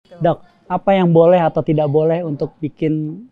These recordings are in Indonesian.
gitu. Dok, apa yang boleh atau tidak boleh untuk bikin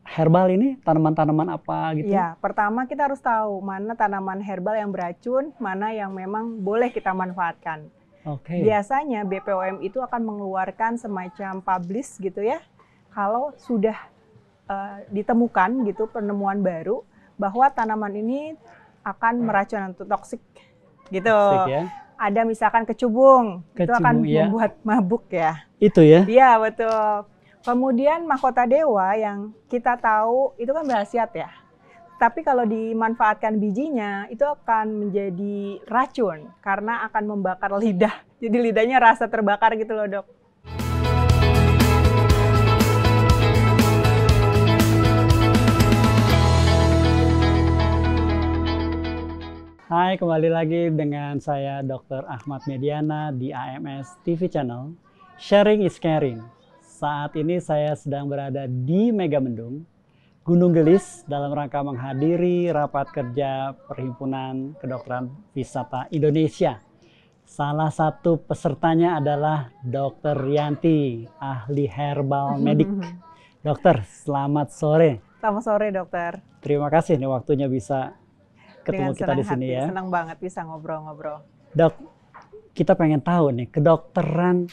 herbal ini? Tanaman-tanaman apa gitu? Ya, pertama kita harus tahu mana tanaman herbal yang beracun, mana yang memang boleh kita manfaatkan. Oke. Biasanya BPOM itu akan mengeluarkan semacam publish gitu ya, kalau sudah ditemukan gitu penemuan baru bahwa tanaman ini akan meracun atau toksik gitu. Toksik ya. Ada misalkan kecubung, itu akan Kecubung, ya. membuat mabuk ya. Itu ya? Iya, betul. Kemudian mahkota dewa yang kita tahu itu kan berkhasiat ya. Tapi kalau dimanfaatkan bijinya itu akan menjadi racun karena akan membakar lidah. Jadi lidahnya rasa terbakar gitu loh, Dok. Hai, kembali lagi dengan saya Dr. Ahmad Mediana di AMS TV Channel. Sharing is caring. Saat ini saya sedang berada di Megamendung, Gunung Gelis dalam rangka menghadiri rapat kerja Perhimpunan Kedokteran Wisata Indonesia. Salah satu pesertanya adalah Dr. Rianti, ahli herbal medik. Dokter, selamat sore. Selamat sore, Dokter. Terima kasih nih waktunya bisa ketemu kita di sini ya. Senang banget bisa ngobrol-ngobrol. Dok, kita pengen tahu nih, kedokteran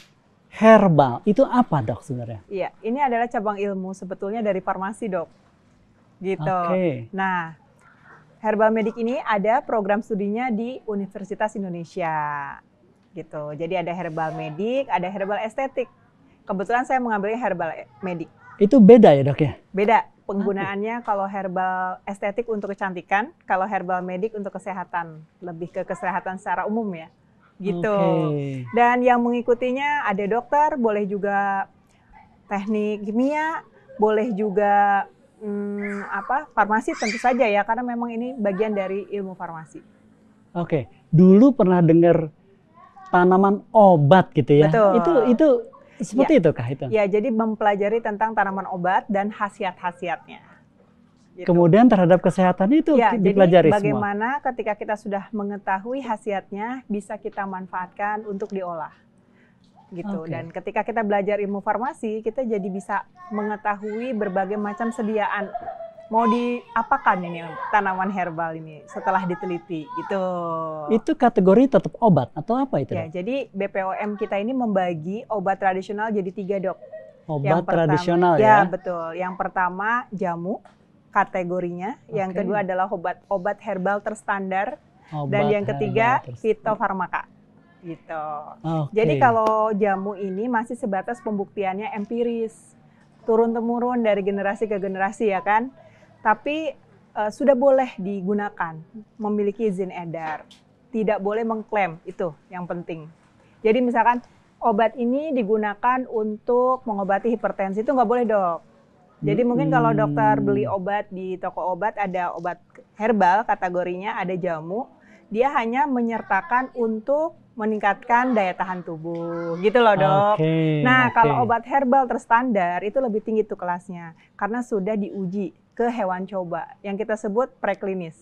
herbal itu apa, Dok, sebenarnya? Iya, ini adalah cabang ilmu sebetulnya dari farmasi, Dok. Gitu. Oke. Nah, herbal medik ini ada program studinya di Universitas Indonesia. Gitu. Jadi ada herbal medik, ada herbal estetik. Kebetulan saya mengambil herbal medik. Itu beda ya, Dok ya? Beda. Penggunaannya kalau herbal estetik untuk kecantikan, kalau herbal medik untuk kesehatan, lebih ke kesehatan secara umum ya, gitu. Oke. Dan yang mengikutinya ada dokter, boleh juga teknik kimia, boleh juga farmasi tentu saja ya, karena memang ini bagian dari ilmu farmasi. Oke, dulu pernah dengar tanaman obat gitu ya? Betul. Itu seperti Ya. itu kah itu? Ya, jadi mempelajari tentang tanaman obat dan khasiat-khasiatnya. Gitu. Kemudian terhadap kesehatan itu Ya, dipelajari jadi semua? bagaimana ketika kita sudah mengetahui khasiatnya bisa kita manfaatkan untuk diolah. Gitu. Oke. Dan ketika kita belajar ilmu farmasi, kita jadi bisa mengetahui berbagai macam sediaan. Mau diapakan ini tanaman herbal ini setelah diteliti gitu. Itu kategori tetap obat atau apa itu, Ya, Dok? jadi BPOM kita ini membagi obat tradisional jadi 3, Dok. Obat tradisional ya? ya? Betul. Yang pertama jamu kategorinya, yang Oke. kedua adalah obat herbal terstandar, Obat dan yang ketiga herbal fitofarmaka. Gitu. Oke. Jadi kalau jamu ini masih sebatas pembuktiannya empiris, turun-temurun dari generasi ke generasi ya kan. Tapi sudah boleh digunakan, memiliki izin edar. Tidak boleh mengklaim, itu yang penting. Jadi misalkan obat ini digunakan untuk mengobati hipertensi, itu nggak boleh, Dok. Jadi mungkin kalau dokter beli obat di toko obat, ada obat herbal kategorinya, ada jamu, dia hanya menyertakan untuk meningkatkan daya tahan tubuh, gitu loh, Dok. Oke, Nah, oke. kalau obat herbal terstandar itu lebih tinggi tuh kelasnya, karena sudah diuji ke hewan coba, yang kita sebut preklinis.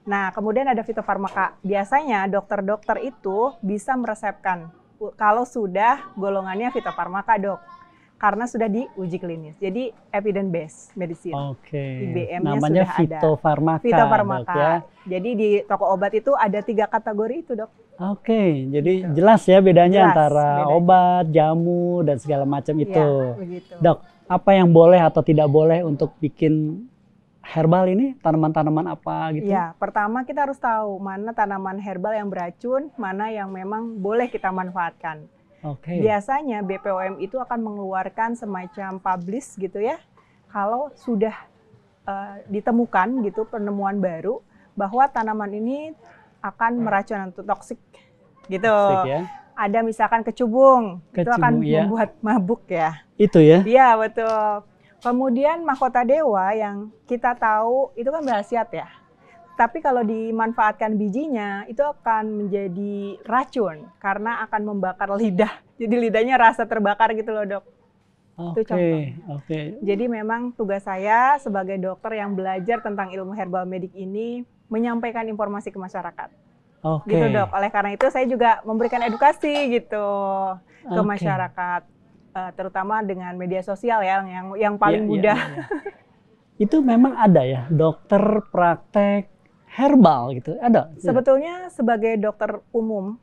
Nah, kemudian ada fitofarmaka. Biasanya dokter-dokter itu bisa meresepkan kalau sudah golongannya fitofarmaka, Dok. Karena sudah diuji klinis. Jadi evidence based medicine. Oke. IBM-nya Namanya sudah ada. fitofarmaka, Fitofarmaka. Dok ya. Jadi di toko obat itu ada 3 kategori itu, Dok. Oke, jadi Gitu. jelas ya bedanya Jelas antara bedanya. obat, jamu, dan segala macam itu. Ya, begitu. Dok, apa yang boleh atau tidak boleh untuk bikin herbal ini? Tanaman-tanaman apa gitu? Ya, pertama kita harus tahu mana tanaman herbal yang beracun, mana yang memang boleh kita manfaatkan. Oke. Biasanya BPOM itu akan mengeluarkan semacam publish gitu ya, kalau sudah ditemukan gitu penemuan baru bahwa tanaman ini akan meracun atau toksik gitu. Toksik ya? Ada misalkan kecubung, itu akan Kecubung, ya. membuat mabuk ya. Itu ya? Iya, betul. Kemudian mahkota dewa yang kita tahu itu kan berkhasiat ya. Tapi kalau dimanfaatkan bijinya itu akan menjadi racun karena akan membakar lidah. Jadi lidahnya rasa terbakar gitu loh, Dok. Itu contoh. Oke. Jadi memang tugas saya sebagai dokter yang belajar tentang ilmu herbal medik ini menyampaikan informasi ke masyarakat. Oke. Gitu, Dok. Oleh karena itu saya juga memberikan edukasi gitu ke Oke. masyarakat. terutama dengan media sosial ya, yang paling mudah. Itu memang ada ya, dokter praktek herbal gitu, ada? Sebetulnya sebagai dokter umum,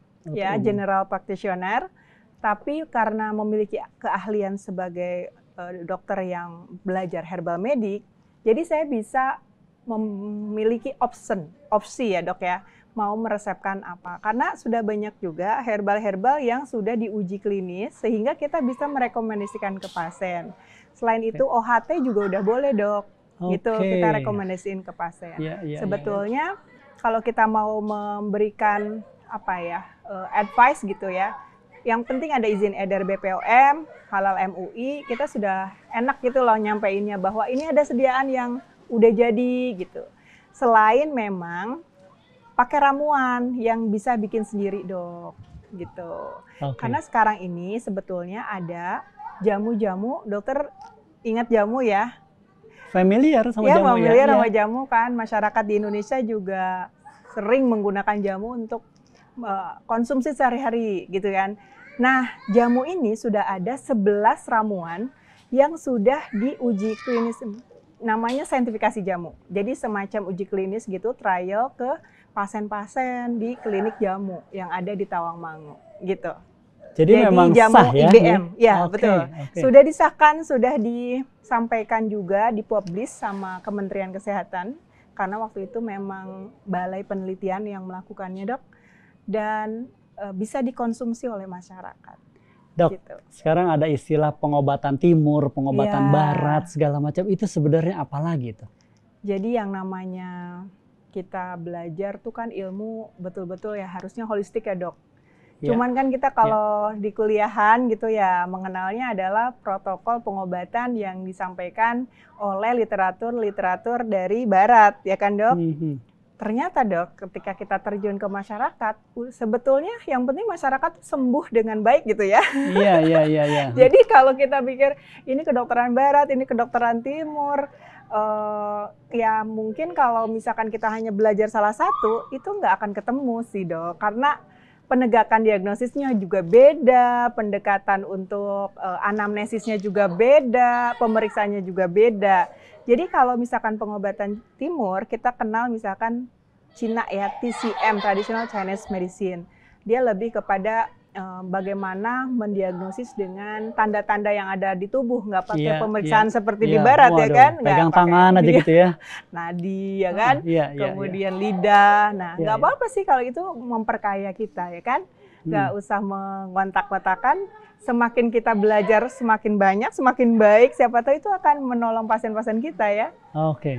general practitioner, tapi karena memiliki keahlian sebagai dokter yang belajar herbal medik, jadi saya bisa memiliki opsi ya dok ya, mau meresepkan apa. Karena sudah banyak juga herbal-herbal yang sudah diuji klinis, sehingga kita bisa merekomendasikan ke pasien. Selain itu OHT juga udah boleh dok, gitu kita rekomendasiin ke pasien. Sebetulnya kalau kita mau memberikan advice gitu ya, yang penting ada izin edar BPOM, halal MUI, kita sudah enak gitu loh nyampeinnya bahwa ini ada sediaan yang udah jadi gitu. Selain memang pakai ramuan yang bisa bikin sendiri dok, gitu. Karena sekarang ini sebetulnya ada jamu-jamu, dokter ingat jamu ya? Familiar sama jamu ya? Familiar sama jamu kan, masyarakat di Indonesia juga sering menggunakan jamu untuk konsumsi sehari-hari gitu kan. Nah, jamu ini sudah ada 11 ramuan yang sudah diuji klinis, namanya saintifikasi jamu. Jadi semacam uji klinis gitu, trial ke pasien-pasien di klinik jamu yang ada di Tawangmangu gitu. Jadi memang jamu sah ya? IBM, ya betul. Sudah disahkan, sudah disampaikan juga, dipublish sama Kementerian Kesehatan, karena waktu itu memang balai penelitian yang melakukannya dok, dan bisa dikonsumsi oleh masyarakat. Dok, gitu. Sekarang ada istilah pengobatan timur, pengobatan barat, segala macam. Itu sebenarnya apa lagi tuh? Jadi yang namanya kita belajar tuh kan ilmu betul-betul ya harusnya holistik ya dok. Cuman kan kita kalau di kuliahan gitu ya mengenalnya adalah protokol pengobatan yang disampaikan oleh literatur dari barat ya kan dok. Ternyata dok, ketika kita terjun ke masyarakat, sebetulnya yang penting masyarakat sembuh dengan baik gitu ya. Iya. Jadi kalau kita pikir ini kedokteran barat, ini kedokteran timur, ya mungkin kalau misalkan kita hanya belajar salah satu, itu nggak akan ketemu sih dok. Karena penegakan diagnosisnya juga beda, pendekatan untuk anamnesisnya juga beda, pemeriksaannya juga beda. Jadi kalau misalkan pengobatan timur, kita kenal misalkan Cina ya, TCM, Traditional Chinese Medicine. Dia lebih kepada bagaimana mendiagnosis dengan tanda-tanda yang ada di tubuh, nggak pakai pemeriksaan seperti di barat ya kan? Pegang tangan aja gitu ya. Nadi ya kan? Kemudian lidah. Nah, nggak apa-apa sih kalau itu memperkaya kita ya kan? Nggak usah mengontak-kontakan. Semakin kita belajar semakin banyak, semakin baik. Siapa tahu itu akan menolong pasien-pasien kita ya.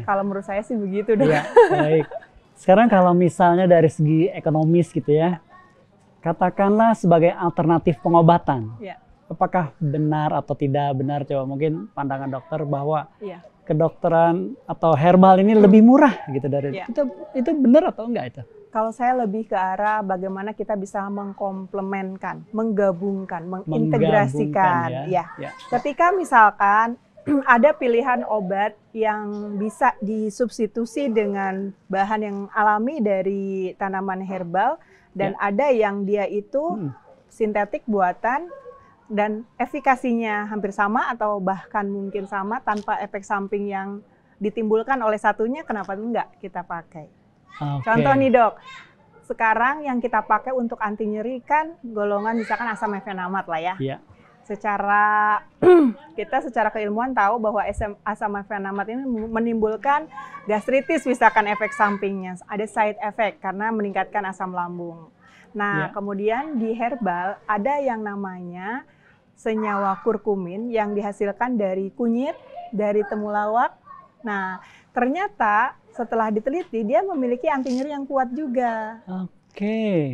Kalau menurut saya sih begitu dong. Baik. Sekarang kalau misalnya dari segi ekonomis gitu ya, katakanlah sebagai alternatif pengobatan. Apakah benar atau tidak benar? Coba mungkin pandangan dokter bahwa kedokteran atau herbal ini lebih murah gitu dari itu benar atau enggak itu? Kalau saya lebih ke arah bagaimana kita bisa mengkomplementkan, menggabungkan, mengintegrasikan. Ketika misalkan ada pilihan obat yang bisa disubstitusi dengan bahan yang alami dari tanaman herbal, dan ada yang dia itu sintetik buatan dan efikasinya hampir sama atau bahkan mungkin sama tanpa efek samping yang ditimbulkan oleh satunya, kenapa enggak kita pakai? Contoh nih dok, sekarang yang kita pakai untuk anti nyeri kan golongan misalkan asam mefenamat lah ya. Kita secara keilmuan tahu bahwa asam mefenamat ini menimbulkan gastritis misalkan efek sampingnya, ada side effect karena meningkatkan asam lambung. Nah kemudian di herbal ada yang namanya senyawa kurkumin yang dihasilkan dari kunyit, dari temulawak. Nah ternyata setelah diteliti dia memiliki anti nyeri yang kuat juga.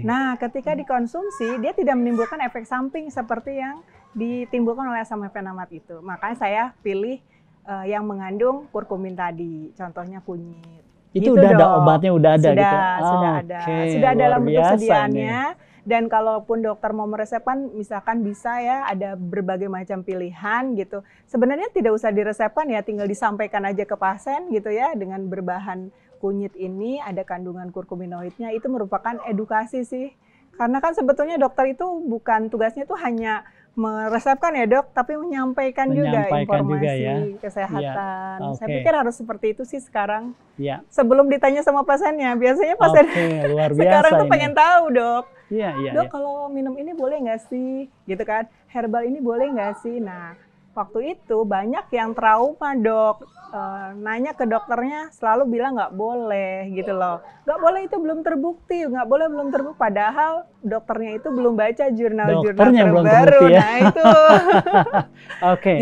Nah ketika dikonsumsi dia tidak menimbulkan efek samping seperti yang ditimbulkan oleh asam mefenamat itu. Makanya saya pilih yang mengandung kurkumin tadi, contohnya kunyit. Itu udah ada obatnya, udah ada gitu? Sudah ada dalam bentuk sediaannya. Dan kalaupun dokter mau meresepkan, misalkan bisa ya ada berbagai macam pilihan gitu. Sebenarnya tidak usah diresepkan ya, tinggal disampaikan aja ke pasien gitu ya. Dengan berbahan kunyit ini ada kandungan kurkuminoidnya, itu merupakan edukasi sih. Karena kan sebetulnya dokter itu bukan tugasnya tuh hanya meresepkan ya dok, tapi menyampaikan juga informasi ya. kesehatan. Ya. Saya pikir harus seperti itu sih sekarang. Ya. Sebelum ditanya sama pasiennya, biasanya pasien luar biasa sekarang tuh ini. pengen tahu dok. Dok, Ya. kalau minum ini boleh nggak sih? Gitu kan, herbal ini boleh nggak sih? Nah, waktu itu banyak yang trauma dok. Nanya ke dokternya selalu bilang nggak boleh gitu loh. Nggak boleh itu belum terbukti, nggak boleh belum terbukti. Padahal dokternya itu belum baca jurnal-jurnal terbaru. Ya? Nah itu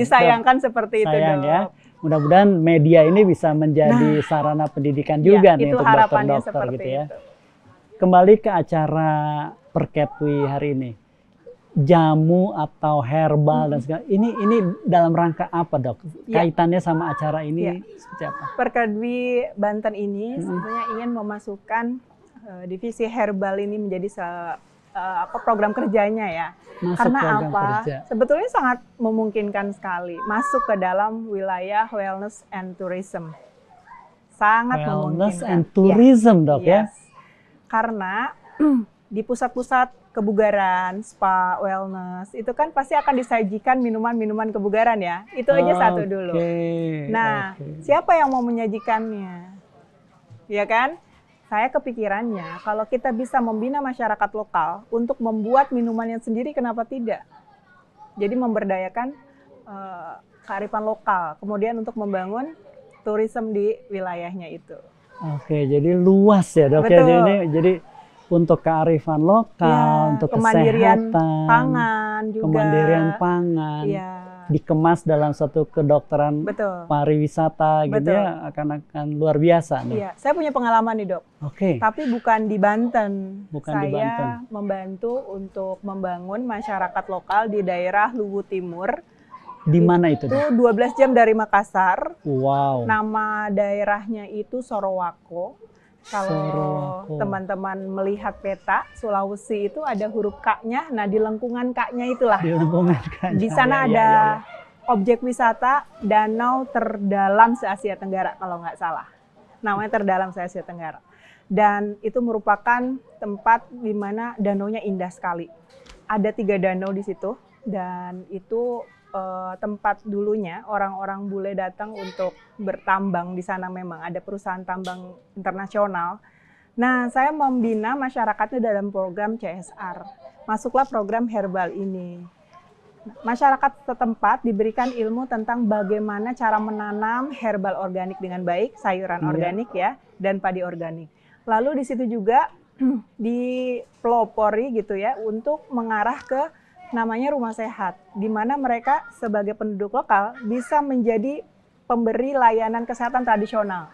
disayangkan seperti itu dok. Ya. Mudah-mudahan media ini bisa menjadi sarana pendidikan juga nih untuk dokter-dokter gitu ya. Itu. Kembali ke acara Perkepwi hari ini. Jamu atau herbal dan segala ini dalam rangka apa dok? Kaitannya sama acara ini seperti apa? Perkepwi Banten ini sebenarnya ingin memasukkan divisi herbal ini menjadi program kerjanya ya. Karena apa? Sebetulnya sangat memungkinkan sekali masuk ke dalam wilayah wellness and tourism. Sangat wellness memungkinkan. And tourism dok ya? Karena di pusat-pusat kebugaran, spa, wellness, itu kan pasti akan disajikan minuman-minuman kebugaran ya. Itu aja satu dulu. Nah, siapa yang mau menyajikannya? Ya kan? Saya kepikirannya, kalau kita bisa membina masyarakat lokal untuk membuat minumannya sendiri, kenapa tidak? Jadi memberdayakan kearifan lokal, kemudian untuk membangun tourism di wilayahnya itu. Oke, jadi luas ya dok ya. Jadi untuk kearifan lokal, untuk kemandirian kesehatan, pangan juga. Kemandirian pangan, dikemas dalam satu kedokteran pariwisata gitu ya, akan luar biasa nih. Iya, saya punya pengalaman nih dok. Tapi bukan di Banten. Saya membantu untuk membangun masyarakat lokal di daerah Luwu Timur. Di mana itu? Itu 12 jam dari Makassar. Wow. Nama daerahnya itu Sorowako. Kalau teman-teman melihat peta Sulawesi itu ada huruf K-nya, nah di lengkungan K-nya itulah. Di sana ada objek wisata danau terdalam se-Asia Tenggara kalau nggak salah. Namanya terdalam se-Asia Tenggara. Dan itu merupakan tempat di mana danaunya indah sekali. Ada 3 danau di situ dan itu tempat dulunya orang-orang bule datang untuk bertambang di sana, memang ada perusahaan tambang internasional. Nah, saya membina masyarakatnya dalam program CSR. Masuklah program herbal ini. Masyarakat setempat diberikan ilmu tentang bagaimana cara menanam herbal organik dengan baik, sayuran organik ya, dan padi organik. Lalu di situ juga dipelopori gitu ya untuk mengarah ke namanya rumah sehat, di mana mereka sebagai penduduk lokal bisa menjadi pemberi layanan kesehatan tradisional.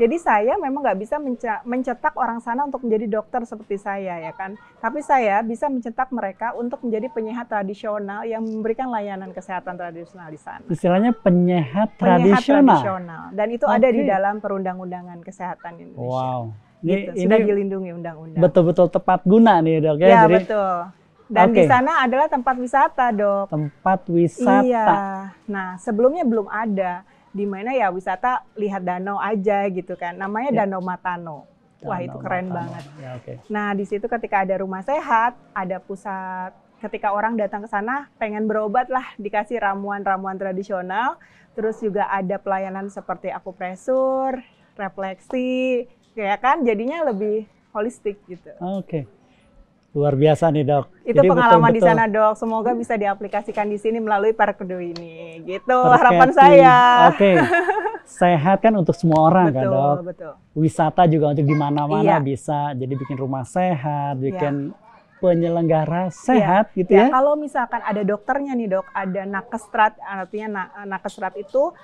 Jadi saya memang nggak bisa mencetak orang sana untuk menjadi dokter seperti saya ya kan, tapi saya bisa mencetak mereka untuk menjadi penyehat tradisional yang memberikan layanan kesehatan tradisional di sana. Istilahnya penyehat tradisional. Dan itu ada di dalam perundang-undangan kesehatan Indonesia. Wow. Gitu, sudah dilindungi undang-undang. Betul-betul tepat guna nih dok ya. Ya betul. Dan di sana adalah tempat wisata dok. Tempat wisata. Iya. Nah sebelumnya belum ada. Di mana ya wisata lihat danau aja gitu kan. Namanya Danau Matano. Wah itu keren banget. Ya, Nah di situ ketika ada rumah sehat, ada pusat. Ketika orang datang ke sana pengen berobat lah, dikasih ramuan-ramuan tradisional. Terus juga ada pelayanan seperti akupresur, refleksi, ya kan. Jadinya lebih holistik gitu. Luar biasa nih dok. Itu jadi pengalaman di sana dok. Semoga bisa diaplikasikan di sini melalui Perkepwi ini. Gitu harapan saya. Sehat kan untuk semua orang kan dok. Betul. Wisata juga untuk di mana-mana bisa. Jadi bikin rumah sehat, bikin penyelenggara sehat gitu ya. Kalau misalkan ada dokternya nih dok, ada nakesstrat, artinya nakesstrat itu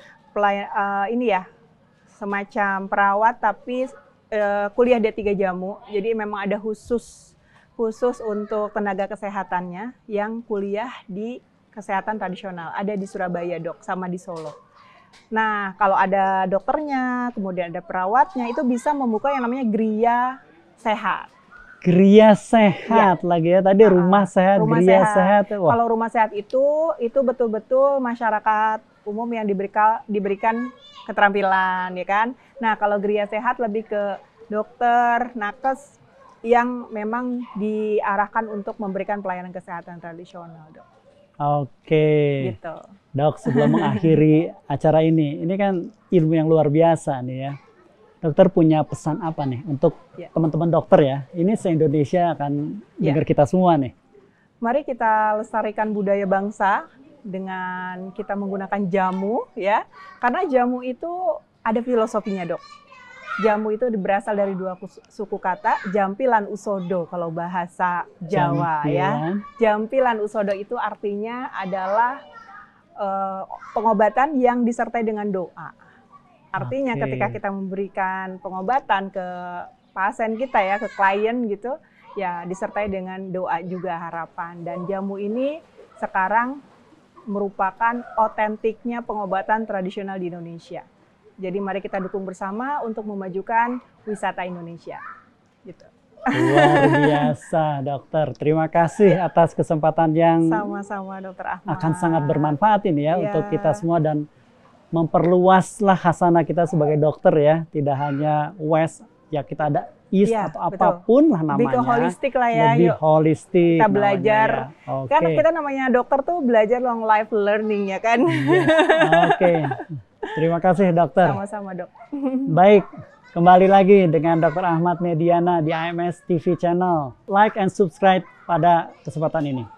ini ya semacam perawat tapi kuliah D3 jamu. Jadi memang ada khusus untuk tenaga kesehatannya yang kuliah di kesehatan tradisional. Ada di Surabaya dok, sama di Solo. Nah kalau ada dokternya, kemudian ada perawatnya, itu bisa membuka yang namanya Gria Sehat. Gria Sehat lagi ya, tadi rumah sehat, Gria Sehat. Kalau rumah sehat itu betul-betul masyarakat umum yang diberikan keterampilan ya kan. Nah kalau Gria Sehat lebih ke dokter, nakes, yang memang diarahkan untuk memberikan pelayanan kesehatan tradisional, dok. Oke. Gitu. Dok, sebelum mengakhiri acara ini kan ilmu yang luar biasa nih ya. Dokter punya pesan apa nih untuk teman-teman dokter ya? Ini se-Indonesia akan dengar kita semua nih. Mari kita lestarikan budaya bangsa dengan kita menggunakan jamu ya. Karena jamu itu ada filosofinya, Dok. Jamu itu berasal dari dua suku kata, jampilan usodo kalau bahasa Jawa ya. Jampilan usodo itu artinya adalah pengobatan yang disertai dengan doa. Artinya ketika kita memberikan pengobatan ke pasien kita ya, ke klien gitu, ya disertai dengan doa juga harapan. Dan jamu ini sekarang merupakan otentiknya pengobatan tradisional di Indonesia. Jadi mari kita dukung bersama untuk memajukan wisata Indonesia. Gitu. Luar biasa, dokter. Terima kasih atas kesempatan yang sama-sama, Dokter Ahmad. Akan sangat bermanfaat ini ya untuk kita semua dan memperluaslah khasanah kita sebagai dokter ya. Tidak hanya West, ya kita ada East atau apapun lah namanya. Lebih ke holistik lah ya. Lebih holistik. Kita belajar. Ya. Kan kita namanya dokter tuh belajar long life learning ya kan. Oke. Terima kasih dokter. Sama-sama dok. Baik. Kembali lagi dengan Dr. Ahmad Mediana di AMS TV Channel. Like and subscribe pada kesempatan ini.